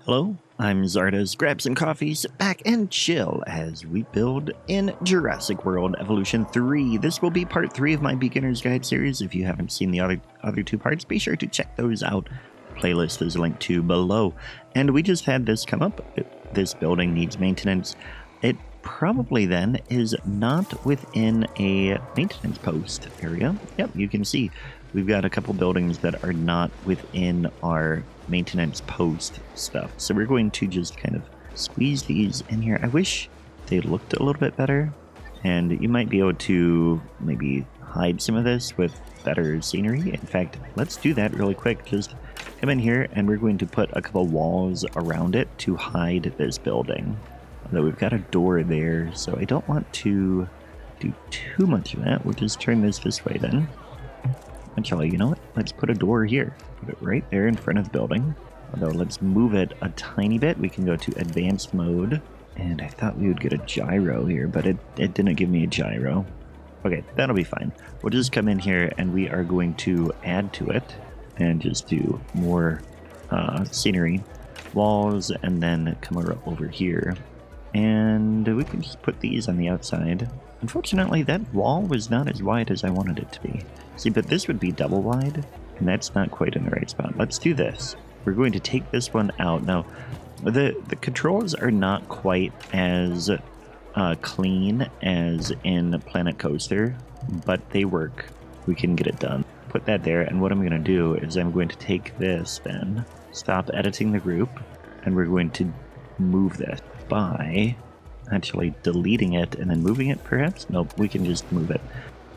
Hello, I'm Czardus. Grab some coffee, sit back, and chill as we build in Jurassic World Evolution 3. This will be part 3 of my Beginner's Guide series. If you haven't seen the other two parts, be sure to check those out. Playlist is linked to below. And we just had this come up. This building needs maintenance. It probably then is not within a maintenance post area. Yep, you can see we've got a couple buildings that are not within our maintenance post stuff. So we're going to just kind of squeeze these in here. I wish they looked a little bit better, and you might be able to maybe hide some of this with better scenery. In fact, let's do that really quick. Just come in here and we're going to put a couple walls around it to hide this building. Although we've got a door there, so I don't want to do too much of that. We'll just turn this way then. Actually, you know what? Let's put a door here. Put it right there in front of the building. Although, let's move it a tiny bit. We can go to advanced mode. And I thought we would get a gyro here, but it didn't give me a gyro. Okay, that'll be fine. We'll just come in here and we are going to add to it. And just do more scenery. Walls, and then come over here. And we can just put these on the outside. Unfortunately, that wall was not as wide as I wanted it to be. See, but this would be double wide, and that's not quite in the right spot. Let's do this. We're going to take this one out. Now, the controls are not quite as clean as in Planet Coaster, but they work. We can get it done. Put that there, and what I'm going to do is I'm going to take this then, stop editing the group, and we're going to move this by actually deleting it and then moving it, perhaps? Nope, we can just move it.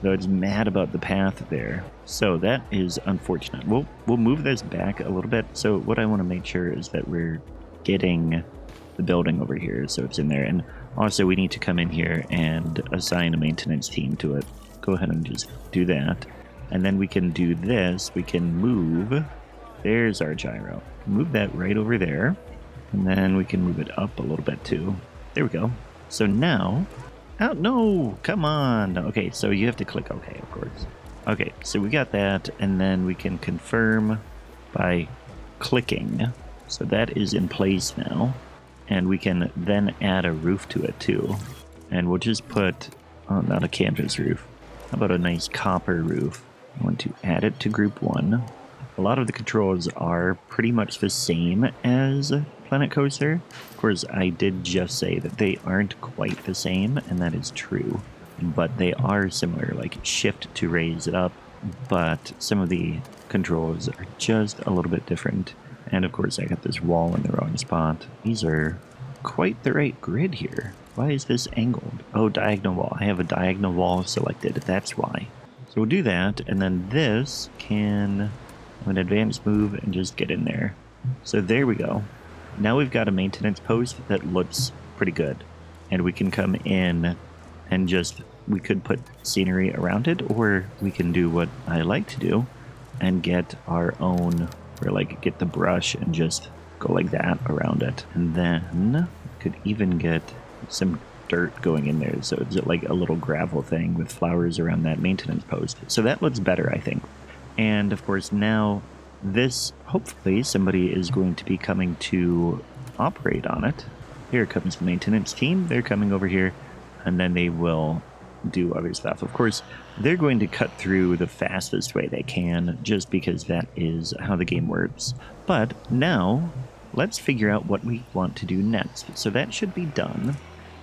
Though it's mad about the path there. So that is unfortunate. We'll move this back a little bit. So what I want to make sure is that we're getting the building over here so it's in there. And also we need to come in here and assign a maintenance team to it. Go ahead and just do that. And then we can do this. We can move. There's our gyro. Move that right over there. And then we can move it up a little bit too. There we go. So now... Oh, no! Come on! Okay, so you have to click OK, of course. Okay, so we got that, and then we can confirm by clicking. So that is in place now. And we can then add a roof to it too. And we'll just put... Oh, not a canvas roof. How about a nice copper roof? I want to add it to group 1. A lot of the controls are pretty much the same as Planet Coaster. Of course, I did just say that they aren't quite the same, and that is true. But they are similar, like shift to raise it up, but some of the controls are just a little bit different. And of course, I got this wall in the wrong spot. These are quite the right grid here. Why is this angled? Oh, diagonal wall. I have a diagonal wall selected. That's why. So we'll do that, and then this can... an advanced move and just get in there. So there we go. Now we've got a maintenance post that looks pretty good. And we can come in and just, we could put scenery around it, or we can do what I like to do and get our own, or like get the brush and just go like that around it. And then we could even get some dirt going in there. So it's like a little gravel thing with flowers around that maintenance post. So that looks better, I think. And of course now this, hopefully somebody is going to be coming to operate on it. Here comes the maintenance team. They're coming over here and then they will do other stuff. Of course, they're going to cut through the fastest way they can just because that is how the game works. But now let's figure out what we want to do next. So that should be done.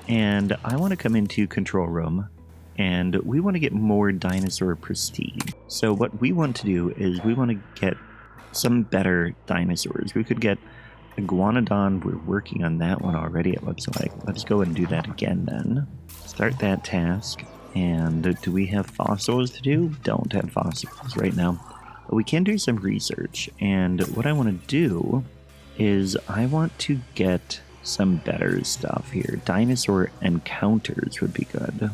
And I want to come into control room. And we want to get more dinosaur prestige. So what we want to do is we want to get some better dinosaurs. We could get Iguanodon. We're working on that one already, it looks like. Let's go and do that again then. Start that task. And do we have fossils to do? Don't have fossils right now. But we can do some research. And what I want to do is I want to get some better stuff here. Dinosaur encounters would be good.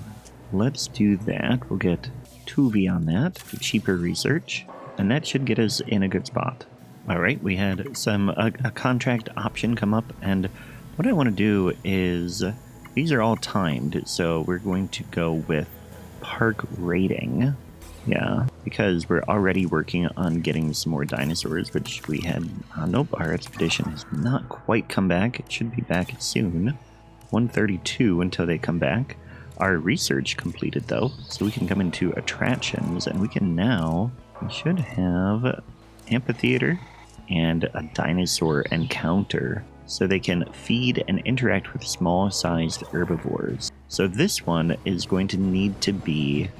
Let's do that. We'll get 2V on that for cheaper research, and that should get us in a good spot. All right, we had a contract option come up, and what I want to do is, these are all timed, so we're going to go with park rating. Yeah, because we're already working on getting some more dinosaurs, which we had. Nope, our expedition has not quite come back. It should be back soon. 132 until they come back. Our research completed though, so we can come into attractions, and we should have amphitheater and a dinosaur encounter, so they can feed and interact with small-sized herbivores. So this one is going to need to be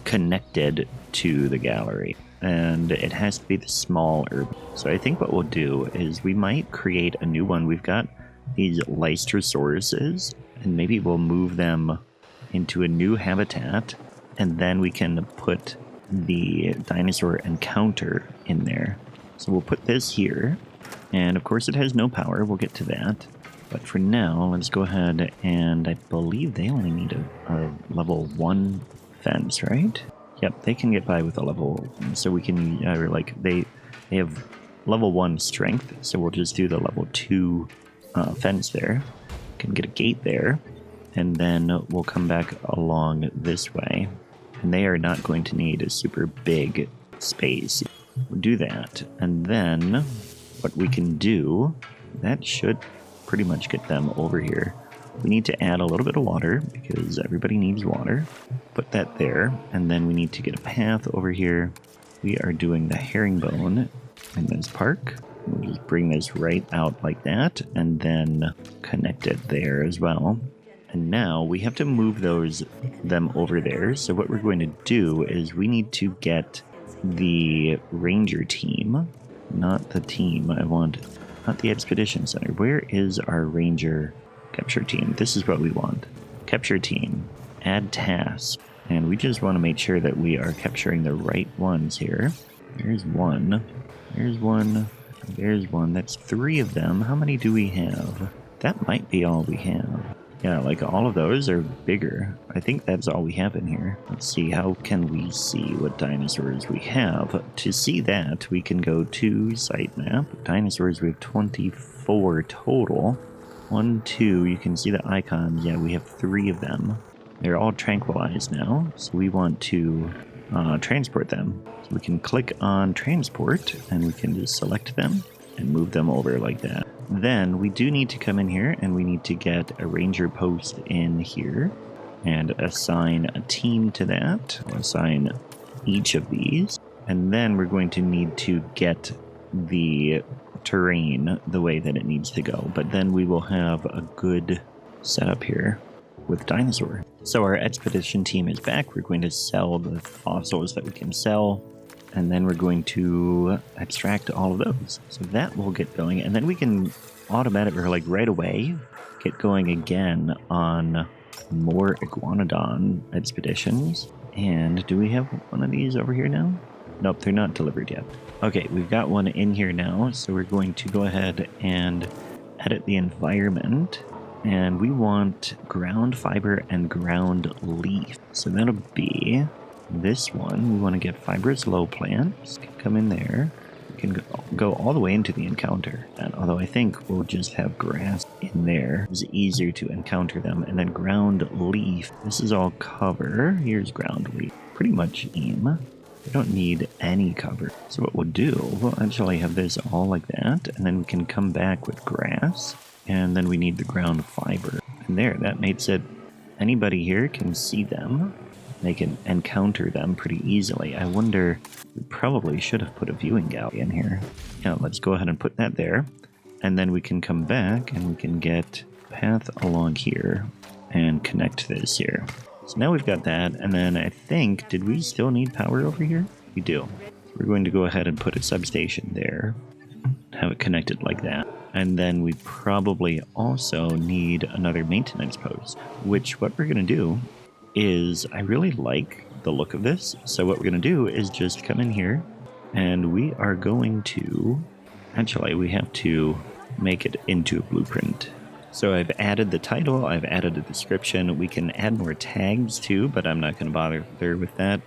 connected to the gallery, and it has to be the small herb. So I think what we'll do is we might create a new one. We've got these Lystrosaurus, and maybe we'll move them into a new habitat, and then we can put the dinosaur encounter in there. So we'll put this here, and of course it has no power. We'll get to that. But for now, let's go ahead, and I believe they only need a level 1 fence, right? Yep, they can get by with a level, so we can, they have level 1 strength, so we'll just do the level 2 fence there. Can get a gate there, and then we'll come back along this way. And they are not going to need a super big space. We'll do that, and then what we can do, that should pretty much get them over here. We need to add a little bit of water because everybody needs water. Put that there, and then we need to get a path over here. We are doing the herringbone in this park. We'll just bring this right out like that, and then connect it there as well. And now we have to move them over there. So what we're going to do is we need to get the ranger team, not the team. Not the expedition center. Where is our ranger capture team? This is what we want. Capture team. Add task. And we just want to make sure that we are capturing the right ones here. There's one. There's one. There's one. That's 3 of them. How many do we have? That might be all we have. Yeah, like all of those are bigger. I think that's all we have in here. Let's see, how can we see what dinosaurs we have? To see that, we can go to sitemap. Dinosaurs, we have 24 total. 1, 2, you can see the icons. Yeah, we have 3 of them. They're all tranquilized now, so we want to transport them. So we can click on transport, and we can just select them and move them over like that. Then we do need to come in here, and we need to get a ranger post in here and assign a team to that. We'll assign each of these, and then we're going to need to get the terrain the way that it needs to go. But then we will have a good setup here with dinosaur. So our expedition team is back. We're going to sell the fossils that we can sell, and then we're going to abstract all of those. So that will get going, and then we can automatically, or like right away, get going again on more iguanodon expeditions. And do we have one of these over here now? Nope, they're not delivered yet. Okay, we've got one in here now, so we're going to go ahead and edit the environment. And we want ground fiber and ground leaf. So that'll be this one. We want to get fibrous low plants. Come in there. We can go all the way into the encounter. And although I think we'll just have grass in there. It's easier to encounter them. And then ground leaf. This is all cover. Here's ground leaf. Pretty much aim. We don't need any cover. So what we'll do, we'll actually have this all like that. And then we can come back with grass. And then we need the ground fiber. And there, that makes it, anybody here can see them. They can encounter them pretty easily. I wonder, we probably should have put a viewing gallery in here. Yeah, let's go ahead and put that there. And then we can come back and we can get path along here and connect this here. So now we've got that. And then I think, did we still need power over here? We do. We're going to go ahead and put a substation there. Have it connected like that. And then we probably also need another maintenance post, which what we're going to do is, I really like the look of this. So what we're going to do is just come in here and we are going to, actually we have to make it into a blueprint. So I've added the title, I've added a description. We can add more tags too, but I'm not going to bother there with that.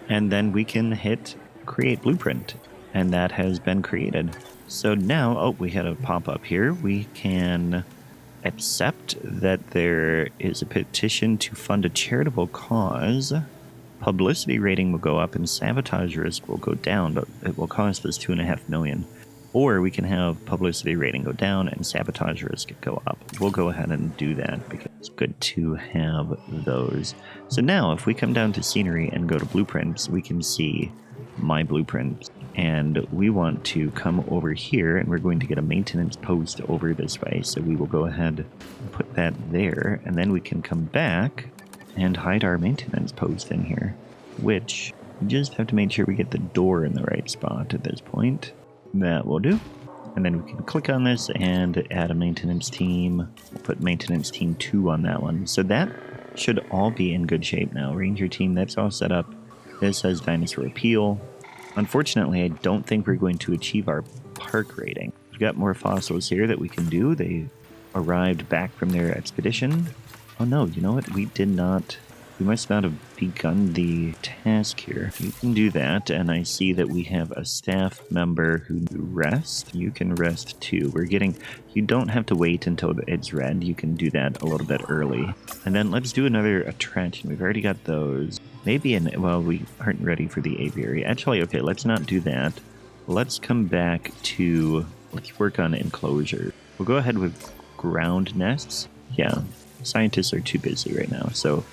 And then we can hit create blueprint, and that has been created. So now, oh, we had a pop-up here. We can accept that there is a petition to fund a charitable cause, publicity rating will go up and sabotage risk will go down, but it will cost us 2.5 million. Or we can have publicity rating go down and sabotage risk go up. We'll go ahead and do that because it's good to have those. So now if we come down to scenery and go to blueprints, we can see my blueprints. And we want to come over here and we're going to get a maintenance post over this way. So we will go ahead and put that there, and then we can come back and hide our maintenance post in here, which we just have to make sure we get the door in the right spot at this point. That will do. And then we can click on this and add a maintenance team. We'll put maintenance team 2 on that one. So that should all be in good shape now. Ranger team, that's all set up. This has dinosaur appeal. Unfortunately, I don't think we're going to achieve our park rating. We've got more fossils here that we can do. They arrived back from their expedition. Oh no, you know what? We did not. We must not have begun the task here. You can do that, and I see that we have a staff member who rest. You can rest too. You don't have to wait until it's red. You can do that a little bit early. And then let's do another attraction. We've already got those. Maybe we aren't ready for the aviary. Actually, okay, let's not do that. Let's come back to, let's work on enclosure. We'll go ahead with ground nests. Yeah, scientists are too busy right now, so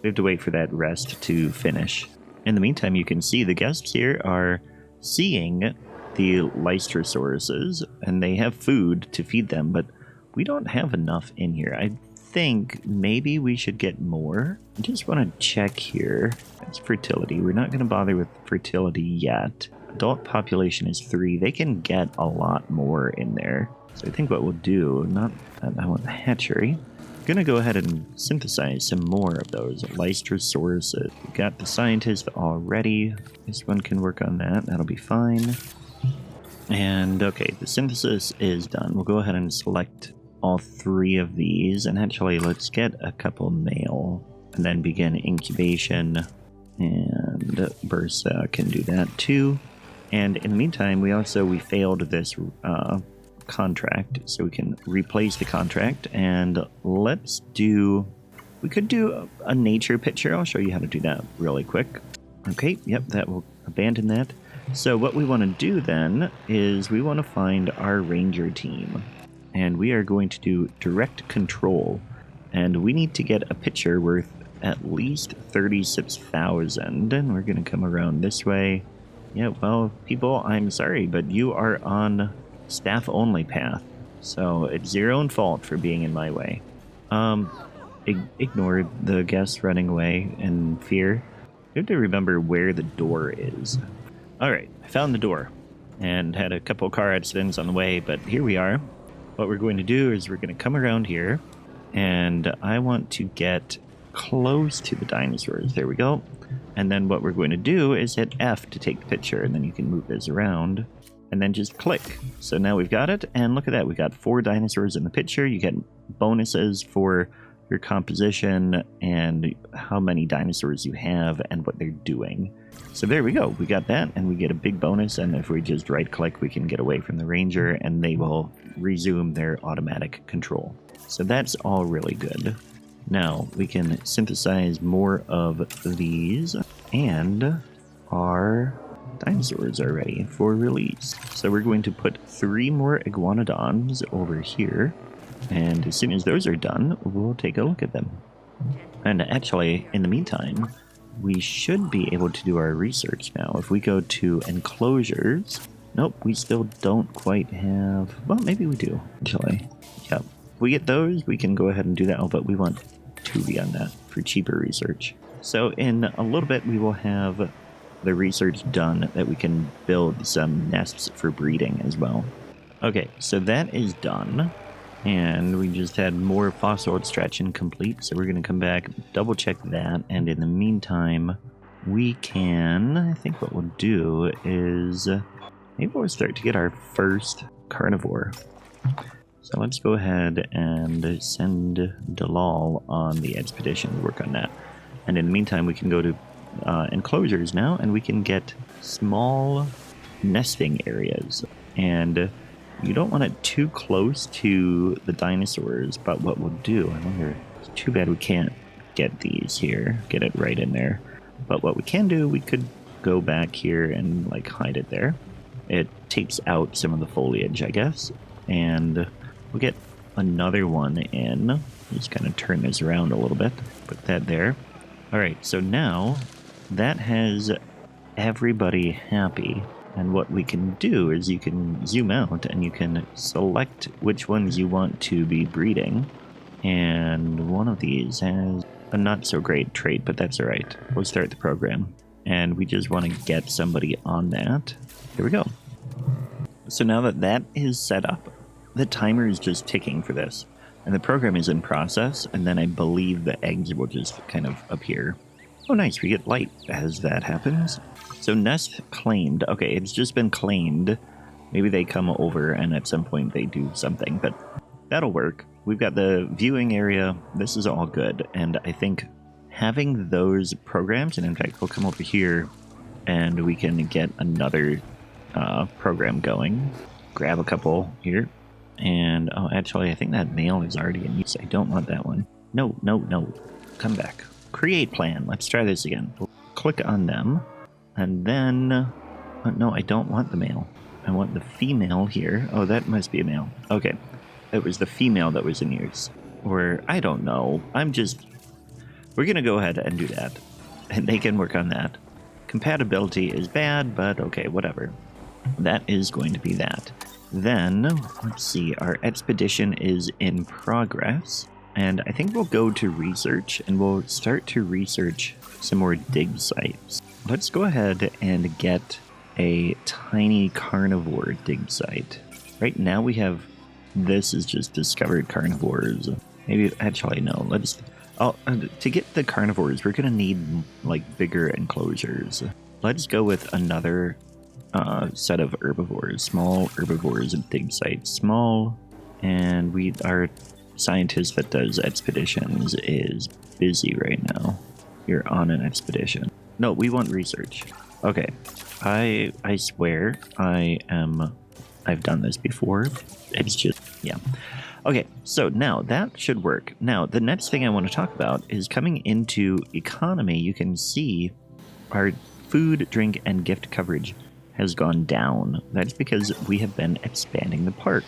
we have to wait for that rest to finish. In the meantime, you can see the guests here are seeing the Lystrosaurus, and they have food to feed them, but we don't have enough in here. I think maybe we should get more. I just want to check here. That's fertility. We're not going to bother with fertility yet. Adult population is 3. They can get a lot more in there. So I think what we'll do, I want the hatchery. I'm going to go ahead and synthesize some more of those Lystrosaurus. We've got the scientist already. This one can work on that. That'll be fine. And okay, the synthesis is done. We'll go ahead and select all 3 of these. And actually, let's get a couple male and then begin incubation. And Bursa can do that too. And in the meantime, we failed this contract, so we can replace the contract, and we could do a nature picture. I'll show you how to do that really quick. Okay, yep, that will abandon that. So what we want to do then is we want to find our ranger team, and we are going to do direct control, and we need to get a picture worth at least 36,000, and we're going to come around this way. Yeah, well, people, I'm sorry, but you are on staff only path, so it's your own fault for being in my way. Ignore the guests running away in fear. You have to remember where the door is. Alright, I found the door and had a couple car accidents on the way, but here we are. What we're going to do is we're going to come around here, and I want to get close to the dinosaurs. There we go. And then what we're going to do is hit F to take the picture, and then you can move this around. And then just click. So now we've got it, and look at that. We got 4 dinosaurs in the picture. You get bonuses for your composition and how many dinosaurs you have and what they're doing. So there we go. We got that, and we get a big bonus, and if we just right-click, we can get away from the ranger, and they will resume their automatic control. So that's all really good. Now, we can synthesize more of these, and our dinosaurs are ready for release. So we're going to put 3 more iguanodons over here, and as soon as those are done, we'll take a look at them. And actually, in the meantime, we should be able to do our research now. If we go to enclosures, nope, we still don't quite have, well, maybe we do, actually. Yep. If we get those, we can go ahead and do that. Oh, but we want 2 beyond that for cheaper research. So in a little bit, we will have the research done that we can build some nests for breeding as well. Okay, so that is done, and we just had more fossil extraction complete, so we're going to come back, double check that, and in the meantime, we can, I think what we'll do is, maybe we'll start to get our first carnivore. So let's go ahead and send Dalal on the expedition to work on that. And in the meantime, we can go to enclosures now, and we can get small nesting areas. And you don't want it too close to the dinosaurs, but what we'll do, I wonder, it's too bad we can't get these here, get it right in there. But what we can do, we could go back here and like hide it there. It takes out some of the foliage, I guess. And we'll get another one in. Just kind of turn this around a little bit. Put that there. All right, so now that has everybody happy. And what we can do is you can zoom out and you can select which ones you want to be breeding. And one of these has a not so great trait, but that's all right. We'll start the program. And we just want to get somebody on that. Here we go. So now that that is set up, the timer is just ticking for this. And the program is in process, and then I believe the eggs will just kind of appear. Oh, nice. We get light as that happens. So nest claimed. Okay, it's just been claimed. Maybe they come over and at some point they do something, but that'll work. We've got the viewing area. This is all good. And I think having those programs, and in fact, we'll come over here and we can get another program going. Grab a couple here. And, oh, actually, I think that male is already in use. I don't want that one. No, no, no. Come back. Create plan. Let's try this again. We'll click on them. And then... no, I don't want the male. I want the female here. Oh, that must be a male. Okay. It was the female that was in use. Or, I don't know. We're going to go ahead and do that. And they can work on that. Compatibility is bad, but okay, whatever. That is going to be that. Then, let's see, our expedition is in progress, and I think we'll go to research, and we'll start to research some more dig sites. Let's go ahead and get a tiny carnivore dig site. Right now we have, this is just discovered carnivores. Maybe, actually, no, to get the carnivores, we're going to need, like, bigger enclosures. Let's go with another set of herbivores, small herbivores and dig sites. Small, and our scientist that does expeditions is busy right now. You're on an expedition. No, we want research. Okay, I swear I've done this before. It's just, yeah. Okay, so now that should work. Now, the next thing I want to talk about is coming into economy. You can see our food, drink, and gift coverage has gone down. That's because we have been expanding the park.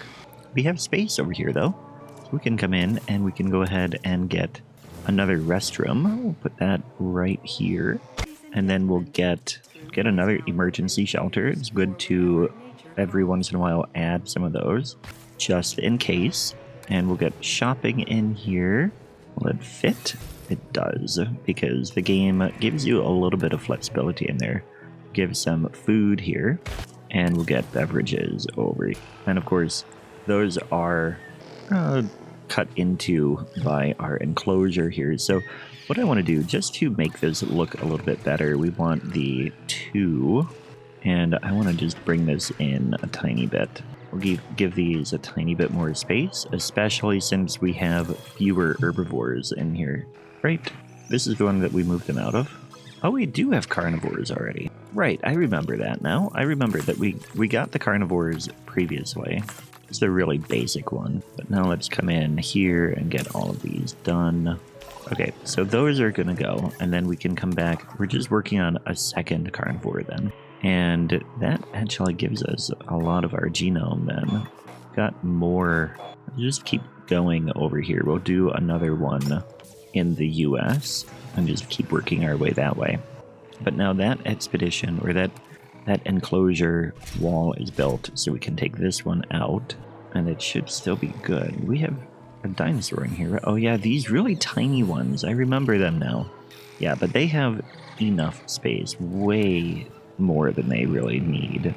We have space over here, though. So we can come in and we can go ahead and get another restroom. We'll put that right here. And then we'll get another emergency shelter. It's good to, every once in a while, add some of those, just in case. And we'll get shopping in here. Will it fit? It does, because the game gives you a little bit of flexibility in there. Give some food here, and we'll get beverages over here. And of course, those are cut into by our enclosure here. So what I want to do, just to make this look a little bit better, we want the 2, and I want to just bring this in a tiny bit. We'll give these a tiny bit more space, especially since we have fewer herbivores in here. Right, this is the one that we moved them out of. Oh, we do have carnivores already. Right, I remember that now. I remember that we got the carnivores previously. It's the really basic one. But now let's come in here and get all of these done. Okay, so those are gonna go, and then we can come back. We're just working on a second carnivore then. And that actually gives us a lot of our genome then. Got more. Just keep going over here. We'll do another one in the US and just keep working our way that way. But now that expedition, or that enclosure wall is built, so we can take this one out, and it should still be good. We have a dinosaur in here. Oh yeah, these really tiny ones. I remember them now. Yeah, but they have enough space, way more than they really need.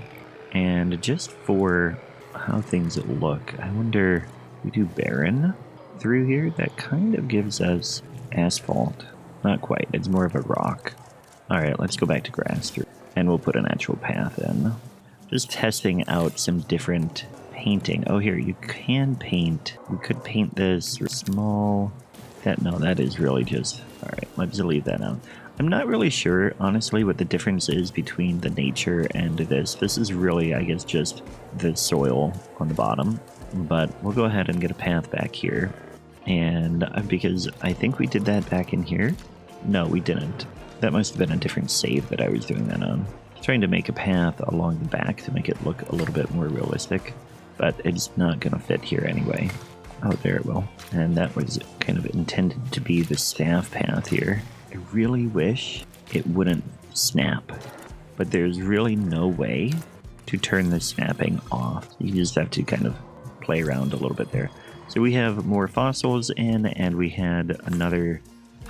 And just for how things look, I wonder, we do barren through here? That kind of gives us asphalt. Not quite, it's more of a rock. Alright, let's go back to grass through, and we'll put an actual path in. Just testing out some different painting. Oh, here, you can paint. We could paint this small. That is really just... Alright, let's leave that out. I'm not really sure, honestly, what the difference is between the nature and this. This is really, I guess, just the soil on the bottom. But we'll go ahead and get a path back here. And because I think we did that back in here. No, we didn't. That must have been a different save that I was doing that on. Trying to make a path along the back to make it look a little bit more realistic, but it's not going to fit here anyway. Oh, there it will. And that was kind of intended to be the staff path here. I really wish it wouldn't snap, but there's really no way to turn the snapping off. You just have to kind of play around a little bit there. So we have more fossils in, and we had another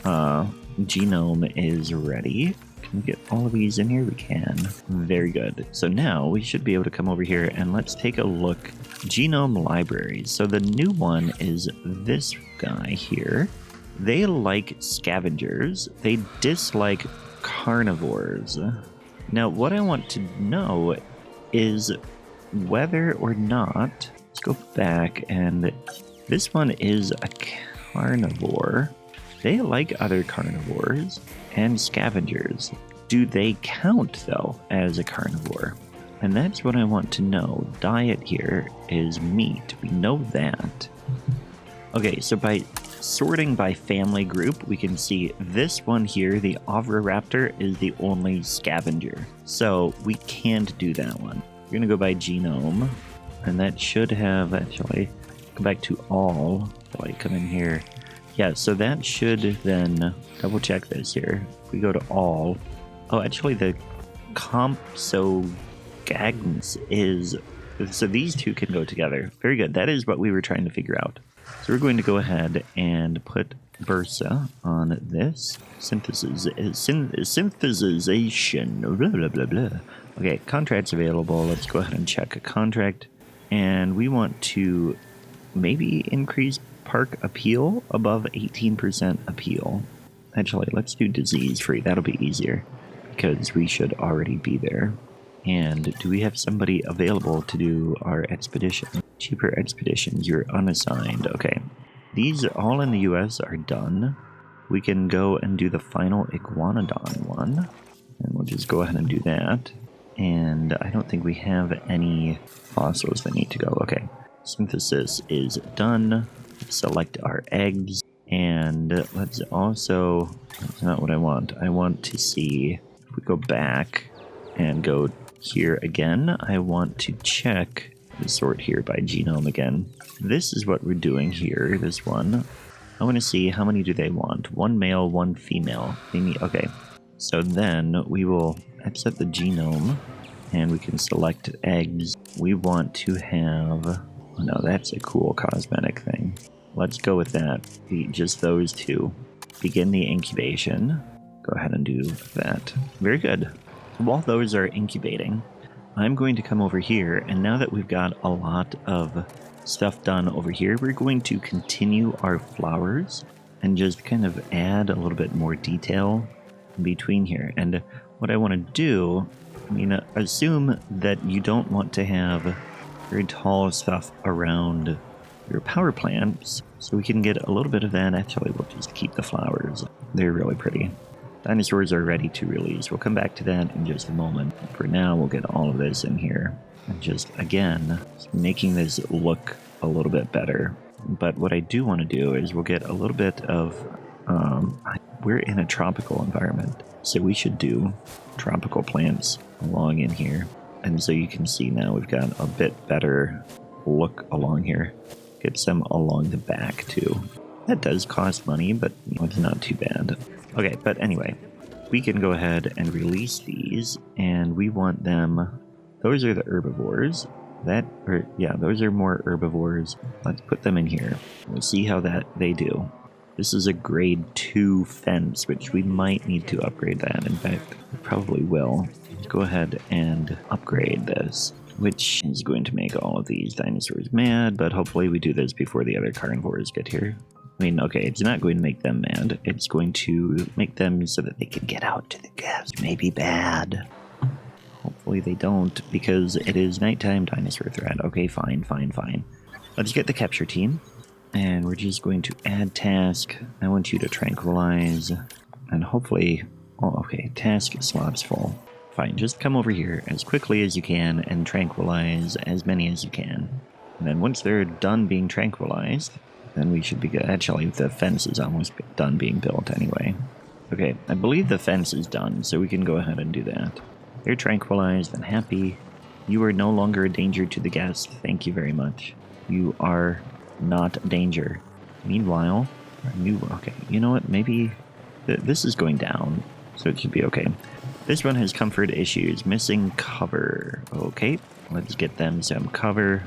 genome is ready. Can we get all of these in here? We can. Very good. So now we should be able to come over here and let's take a look. Genome libraries. So the new one is this guy here. They like scavengers. They dislike carnivores. Now what I want to know is whether or not, let's go back, and this one is a carnivore. They like other carnivores and scavengers. Do they count, though, as a carnivore? And that's what I want to know. Diet here is meat. We know that. Okay, so by sorting by family group, we can see this one here, the Oviraptor, is the only scavenger. So we can't do that one. We're going to go by genome, and that should have, actually, go back to all. So I come in here. Yeah, so that should then double check this here. If we go to all, oh, actually the Compsogagns is, so these two can go together. Very good. That is what we were trying to figure out. So we're going to go ahead and put Bursa on this. Synthesization, blah, blah, blah, blah. Okay, contracts available. Let's go ahead and check a contract. And we want to maybe increase park appeal above 18% appeal. Actually, let's do disease free. That'll be easier because we should already be there. And do we have somebody available to do our expedition? Cheaper expeditions, you're unassigned. Okay. These all in the US are done. We can go and do the final Iguanodon one. And we'll just go ahead and do that. And I don't think we have any fossils that need to go. Okay. Synthesis is done. Select our eggs, and let's also, that's not what I want. I want to see, if we go back and go here again, I want to check the sort here by genome again. This is what we're doing here, this one. I want to see how many do they want. One male, one female. Okay, so then we will accept the genome, and we can select eggs. We want to have, oh no, that's a cool cosmetic thing. Let's go with that. Just those two. Begin the incubation. Go ahead and do that. Very good. While those are incubating, I'm going to come over here, and now that we've got a lot of stuff done over here, we're going to continue our flowers and just kind of add a little bit more detail in between here. And what I want to do, assume that you don't want to have very tall stuff around your power plants, so we can get a little bit of that. Actually, we'll just keep the flowers. They're really pretty. Dinosaurs are ready to release. We'll come back to that in just a moment. For now, we'll get all of this in here. And just, again, making this look a little bit better. But what I do want to do is we'll get a little bit of... we're in a tropical environment, so we should do tropical plants along in here. And so you can see now we've got a bit better look along here. Get some along the back too. That does cost money, but it's not too bad. Okay, but anyway, we can go ahead and release these, and we want them, those are the herbivores. Those are more herbivores. Let's put them in here. We'll see how they do. This is a grade 2 fence, which we might need to upgrade that. In fact, we probably will. Let's go ahead and upgrade this, which is going to make all of these dinosaurs mad, but hopefully we do this before the other carnivores get here. Okay, it's not going to make them mad. It's going to make them so that they can get out to the gas. Maybe bad. Hopefully they don't, because it is nighttime dinosaur threat. Okay, fine. Let's get the capture team, and we're just going to add task. I want you to tranquilize, and hopefully... Oh, okay, task slots full. Fine, just come over here as quickly as you can and tranquilize as many as you can. And then once they're done being tranquilized, then we should be good. Actually, the fence is almost done being built anyway. Okay, I believe the fence is done, so we can go ahead and do that. They're tranquilized and happy. You are no longer a danger to the guest. Thank you very much. You are not a danger. Meanwhile, okay, you know what? Maybe this is going down, so it should be okay. This one has comfort issues. Missing cover. Okay, let's get them some cover.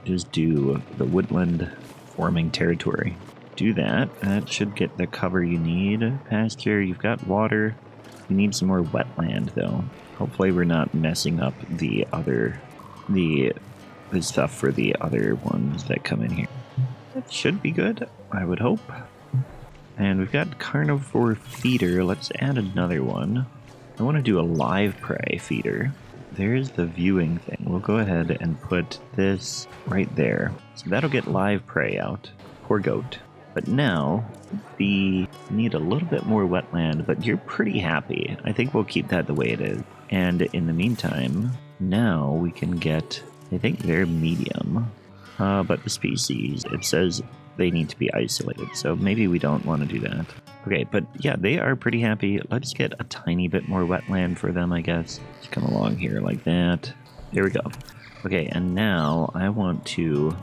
Just do the woodland forming territory. Do that. That should get the cover you need. Pasture, you've got water. You need some more wetland, though. Hopefully we're not messing up the stuff for the other ones that come in here. That should be good, I would hope. And we've got carnivore feeder. Let's add another one. I want to do a live prey feeder. There's the viewing thing. We'll go ahead and put this right there. So that'll get live prey out. Poor goat. But now, we need a little bit more wetland, but you're pretty happy. I think we'll keep that the way it is. And in the meantime, now we can get, I think they're medium. But the species, it says they need to be isolated, so maybe we don't want to do that. Okay, but yeah, they are pretty happy. Let's get a tiny bit more wetland for them, I guess. Just come along here like that. There we go. Okay, and now I want to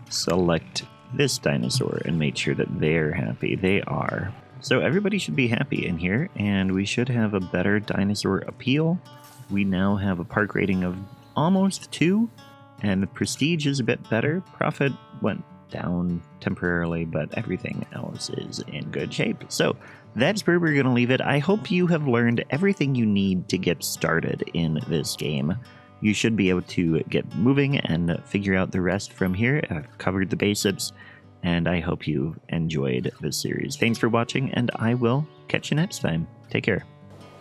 select this dinosaur and make sure that they're happy. They are. So everybody should be happy in here, and we should have a better dinosaur appeal. We now have a park rating of almost 2, and prestige is a bit better. Profit went down temporarily, but everything else is in good shape. So that's where we're going to leave it. I hope you have learned everything you need to get started in this game. You should be able to get moving and figure out the rest from here. I've covered the basics, and I hope you enjoyed this series. Thanks for watching, and I will catch you next time. Take care.